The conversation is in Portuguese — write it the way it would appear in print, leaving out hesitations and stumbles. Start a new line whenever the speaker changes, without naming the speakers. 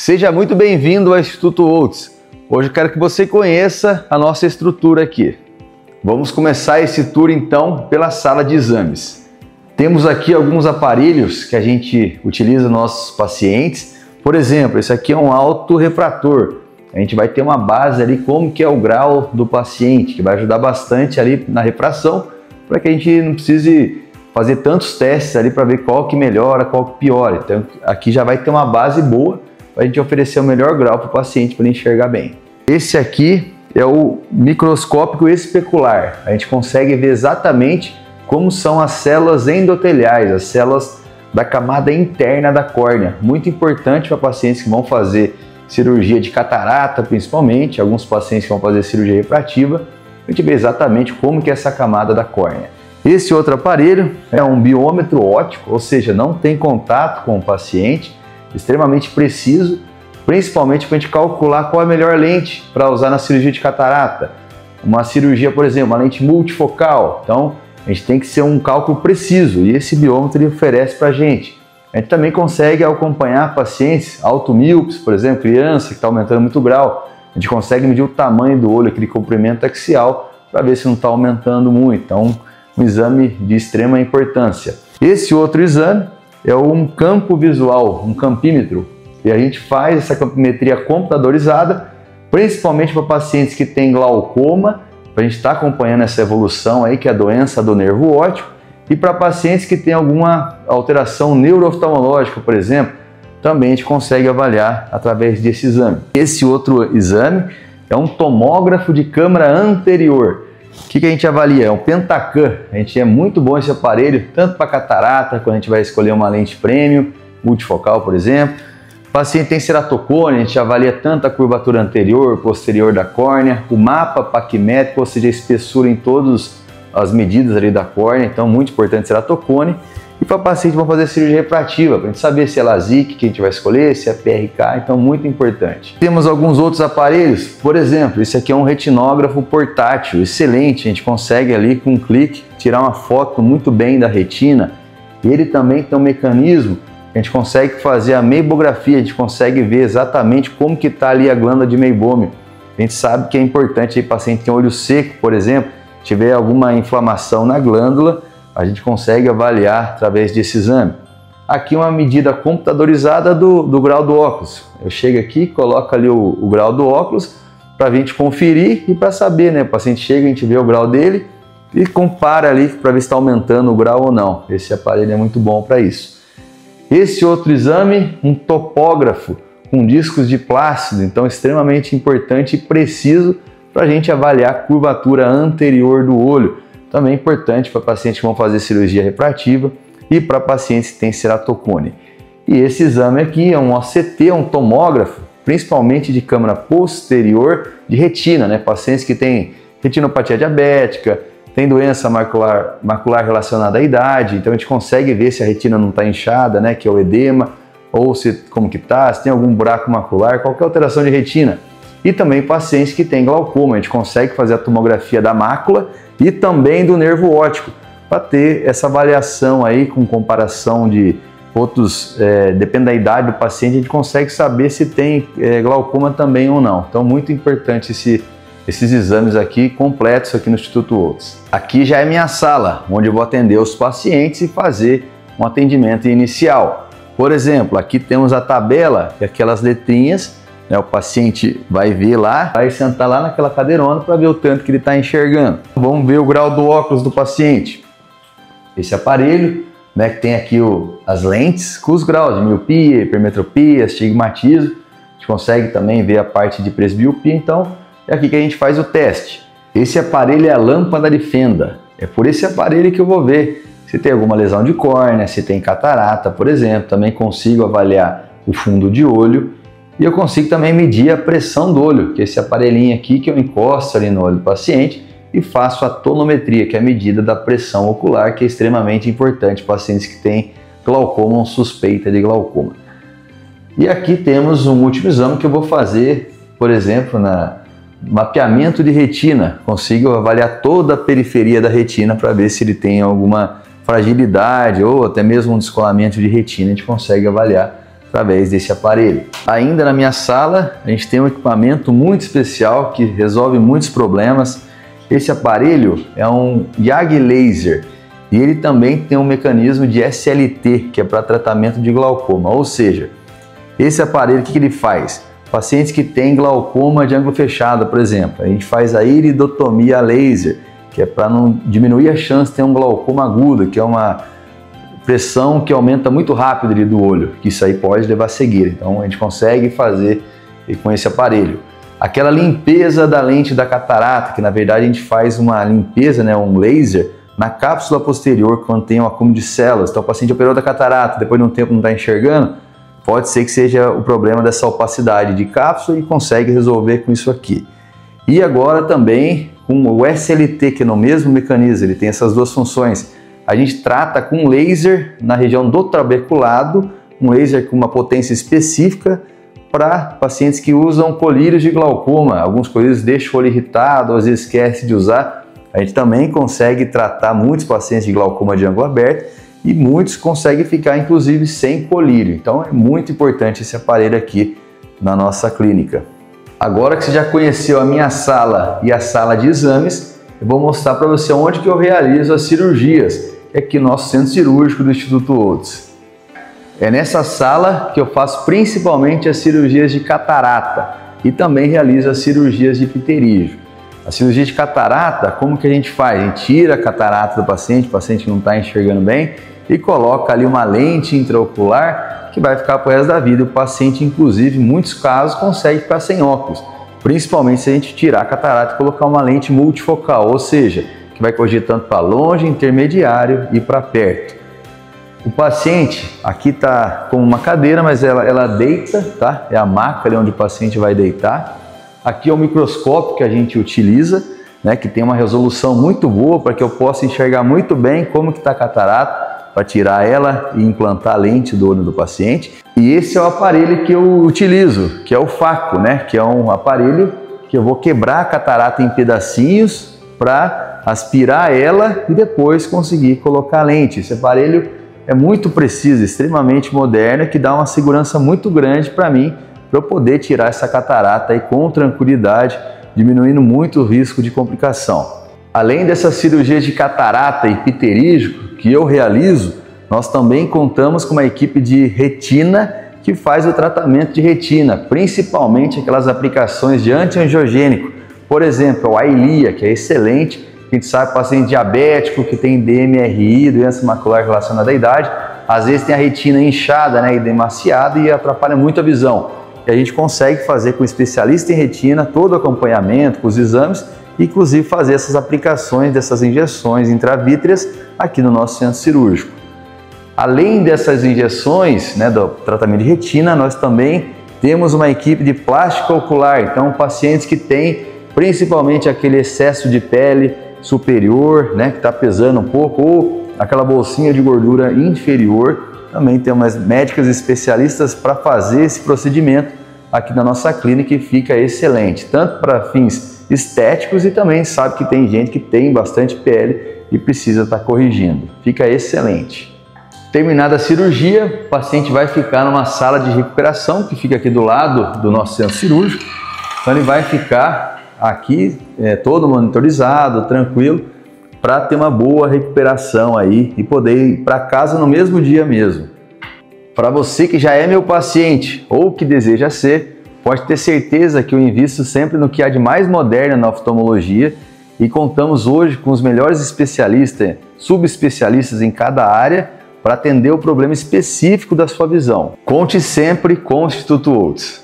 Seja muito bem-vindo ao Instituto Oates. Hoje eu quero que você conheça a nossa estrutura aqui. Vamos começar esse tour então pela sala de exames. Temos aqui alguns aparelhos que a gente utiliza nos nossos pacientes. Por exemplo, esse aqui é um autorrefrator. A gente vai ter uma base ali como que é o grau do paciente, que vai ajudar bastante ali na refração, para que a gente não precise fazer tantos testes ali para ver qual que melhora, qual que piora. Então aqui já vai ter uma base boa para a gente oferecer o melhor grau para o paciente, para ele enxergar bem. Esse aqui é o microscópio especular. A gente consegue ver exatamente como são as células endoteliais, as células da camada interna da córnea. Muito importante para pacientes que vão fazer cirurgia de catarata, principalmente, alguns pacientes que vão fazer cirurgia refrativa, a gente vê exatamente como que é essa camada da córnea. Esse outro aparelho é um biômetro óptico, ou seja, não tem contato com o paciente, extremamente preciso, principalmente para a gente calcular qual é a melhor lente para usar na cirurgia de catarata. Uma cirurgia, por exemplo, uma lente multifocal, então a gente tem que ser um cálculo preciso e esse biômetro ele oferece para a gente. A gente também consegue acompanhar pacientes automíopes, por exemplo, criança que está aumentando muito o grau. A gente consegue medir o tamanho do olho, aquele comprimento axial, para ver se não está aumentando muito. Então, um exame de extrema importância. Esse outro exame é um campo visual, um campímetro. E a gente faz essa campimetria computadorizada, principalmente para pacientes que têm glaucoma, para a gente estar acompanhando essa evolução aí, que é a doença do nervo óptico, e para pacientes que têm alguma alteração neurooftalmológica, por exemplo, também a gente consegue avaliar através desse exame. Esse outro exame é um tomógrafo de câmara anterior. O que a gente avalia? É um Pentacam. A gente é muito bom esse aparelho, tanto para catarata, quando a gente vai escolher uma lente premium, multifocal, por exemplo. O paciente tem ceratocone, a gente avalia tanto a curvatura anterior, posterior da córnea, o mapa paquimétrico, ou seja, a espessura em todas as medidas ali da córnea, então muito importante ceratocone. E para pacientes que vão fazer cirurgia refrativa, para a gente saber se é LASIK que a gente vai escolher, se é PRK, então muito importante. Temos alguns outros aparelhos, por exemplo, esse aqui é um retinógrafo portátil, excelente, a gente consegue ali com um clique tirar uma foto muito bem da retina. Ele também tem um mecanismo, a gente consegue fazer a meibografia, a gente consegue ver exatamente como que está ali a glândula de meibômio. A gente sabe que é importante aí paciente que tem olho seco, por exemplo, tiver alguma inflamação na glândula, a gente consegue avaliar através desse exame. Aqui uma medida computadorizada do grau do óculos. Eu chego aqui, coloco ali o grau do óculos para a gente conferir e para saber, né? O paciente chega, a gente vê o grau dele e compara ali para ver se está aumentando o grau ou não. Esse aparelho é muito bom para isso. Esse outro exame, um topógrafo com discos de plácido, então extremamente importante e preciso para a gente avaliar a curvatura anterior do olho. Também importante para pacientes que vão fazer cirurgia refrativa e para pacientes que têm ceratocone. E esse exame aqui é um OCT, um tomógrafo, principalmente de câmara posterior de retina, né? Pacientes que têm retinopatia diabética, tem doença macular relacionada à idade, então a gente consegue ver se a retina não está inchada, né? Que é o edema, ou se como que está, se tem algum buraco macular, qualquer alteração de retina. E também pacientes que têm glaucoma, a gente consegue fazer a tomografia da mácula e também do nervo óptico, para ter essa avaliação aí com comparação de outros, depende da idade do paciente, a gente consegue saber se tem glaucoma também ou não. Então muito importante esses exames aqui completos aqui no Instituto Oates. Aqui já é minha sala, onde eu vou atender os pacientes e fazer um atendimento inicial. Por exemplo, aqui temos a tabela, que é aquelas letrinhas, o paciente vai ver lá, vai sentar lá naquela cadeirona para ver o tanto que ele está enxergando. Vamos ver o grau do óculos do paciente. Esse aparelho, né, que tem aqui as lentes com os graus de miopia, hipermetropia, astigmatismo. A gente consegue também ver a parte de presbiopia, então é aqui que a gente faz o teste. Esse aparelho é a lâmpada de fenda. É por esse aparelho que eu vou ver se tem alguma lesão de córnea, se tem catarata, por exemplo. Também consigo avaliar o fundo de olho. E eu consigo também medir a pressão do olho, que é esse aparelhinho aqui que eu encosto ali no olho do paciente e faço a tonometria, que é a medida da pressão ocular, que é extremamente importante para pacientes que têm glaucoma ou suspeita de glaucoma. E aqui temos um último exame que eu vou fazer, por exemplo, na mapeamento de retina. Consigo avaliar toda a periferia da retina para ver se ele tem alguma fragilidade ou até mesmo um descolamento de retina. A gente consegue avaliar através desse aparelho. Ainda na minha sala, a gente tem um equipamento muito especial que resolve muitos problemas. Esse aparelho é um YAG Laser e ele também tem um mecanismo de SLT, que é para tratamento de glaucoma. Ou seja, esse aparelho, o que ele faz? Pacientes que têm glaucoma de ângulo fechado, por exemplo, a gente faz a iridotomia laser, que é para não diminuir a chance de ter um glaucoma agudo, que é uma pressão que aumenta muito rápido ali do olho, que isso aí pode levar a cegueira. Então a gente consegue fazer com esse aparelho. Aquela limpeza da lente da catarata, que na verdade a gente faz uma limpeza, né, um laser, na cápsula posterior, quando tem um acúmulo de células. Então o paciente operou da catarata, depois de um tempo não está enxergando, pode ser que seja o problema dessa opacidade de cápsula e consegue resolver com isso aqui. E agora também com o SLT, que é no mesmo mecanismo, ele tem essas duas funções. A gente trata com laser na região do trabeculado, um laser com uma potência específica para pacientes que usam colírios de glaucoma. Alguns colírios deixam o olho irritado, às vezes esquece de usar. A gente também consegue tratar muitos pacientes de glaucoma de ângulo aberto e muitos conseguem ficar inclusive sem colírio. Então é muito importante esse aparelho aqui na nossa clínica. Agora que você já conheceu a minha sala e a sala de exames, eu vou mostrar para você onde que eu realizo as cirurgias, que é aqui no nosso centro cirúrgico do Instituto Outz. É nessa sala que eu faço principalmente as cirurgias de catarata e também realizo as cirurgias de pterígio. A cirurgia de catarata, como que a gente faz? A gente tira a catarata do paciente, o paciente não está enxergando bem, e coloca ali uma lente intraocular que vai ficar pro resto da vida. O paciente, inclusive, em muitos casos, consegue ficar sem óculos, principalmente se a gente tirar a catarata e colocar uma lente multifocal, ou seja, que vai corrigir tanto para longe, intermediário e para perto. O paciente, aqui está com uma cadeira, mas ela deita, tá? É a maca ali onde o paciente vai deitar. Aqui é o microscópio que a gente utiliza, né, que tem uma resolução muito boa para que eu possa enxergar muito bem como que está a catarata, para tirar ela e implantar a lente do olho do paciente. E esse é o aparelho que eu utilizo, que é o Phaco, né, que é um aparelho que eu vou quebrar a catarata em pedacinhos para aspirar ela e depois conseguir colocar a lente. Esse aparelho é muito preciso, extremamente moderno, que dá uma segurança muito grande para mim, para eu poder tirar essa catarata aí com tranquilidade, diminuindo muito o risco de complicação. Além dessas cirurgias de catarata e pterígio que eu realizo, nós também contamos com uma equipe de retina que faz o tratamento de retina, principalmente aquelas aplicações de anti-angiogênico. Por exemplo, o Eylea, que é excelente, a gente sabe, paciente diabético que tem DMRI, doença macular relacionada à idade, às vezes tem a retina inchada, né, e demasiada e atrapalha muito a visão. E a gente consegue fazer com o especialista em retina todo o acompanhamento, com os exames, inclusive fazer essas aplicações dessas injeções intravítreas aqui no nosso centro cirúrgico. Além dessas injeções, né, do tratamento de retina, nós também temos uma equipe de plástica ocular. Então, pacientes que têm principalmente aquele excesso de pele superior, né, que está pesando um pouco, ou aquela bolsinha de gordura inferior, também temos médicas especialistas para fazer esse procedimento aqui na nossa clínica e fica excelente, tanto para fins estéticos e também sabe que tem gente que tem bastante pele e precisa estar corrigindo. Fica excelente. Terminada a cirurgia, o paciente vai ficar numa sala de recuperação que fica aqui do lado do nosso centro cirúrgico. Então ele vai ficar aqui todo monitorizado, tranquilo, para ter uma boa recuperação aí e poder ir para casa no mesmo dia mesmo. Para você que já é meu paciente ou que deseja ser, pode ter certeza que eu invisto sempre no que há de mais moderno na oftalmologia e contamos hoje com os melhores especialistas, subespecialistas em cada área para atender o problema específico da sua visão. Conte sempre com o Instituto Outz.